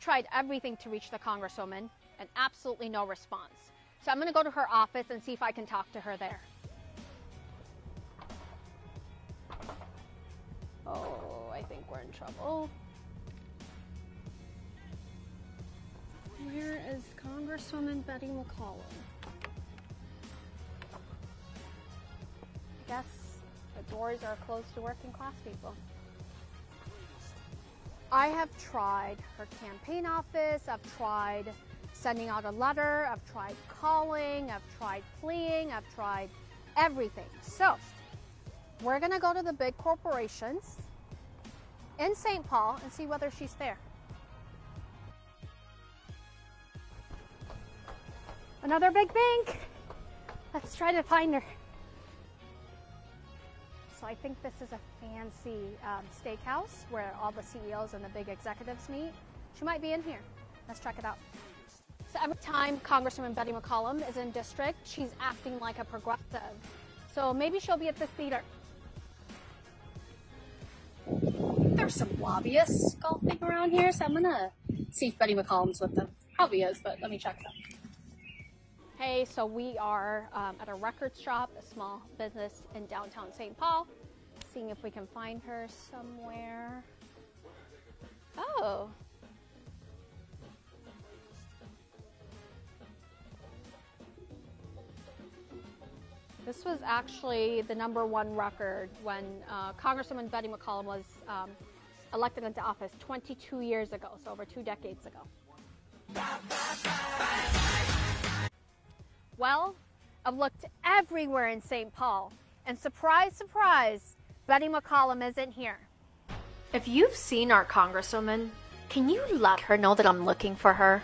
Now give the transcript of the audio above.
tried everything to reach the Congresswoman and absolutely no response. So I'm going to go to her office and see if I can talk to her there. Oh, I think we're in trouble. Where is Congresswoman Betty McCollum? I guess the doors are closed to working class people. I have tried her campaign office, I've tried sending out a letter, I've tried calling, I've tried pleading, I've tried everything. So we're gonna go to the big corporations in St. Paul and see whether she's there. Another big bank. Let's try to find her. So I think this is a fancy steakhouse where all the CEOs and the big executives meet. She might be in here. Let's check it out. So every time Congresswoman Betty McCollum is in district, she's acting like a progressive. So maybe she'll be at this theater. There's some lobbyists golfing around here, so I'm gonna see if Betty McCollum's with them. Probably is, but let me check them. Hey, so we are at a record shop, a small business in downtown St. Paul, seeing if we can find her somewhere. Oh. This was actually the #1 record when Congresswoman Betty McCollum was elected into office 22 years ago, so over 2 decades ago. Well, I've looked everywhere in St. Paul, and surprise, surprise, Betty McCollum isn't here. If you've seen our Congresswoman, can you let her know that I'm looking for her?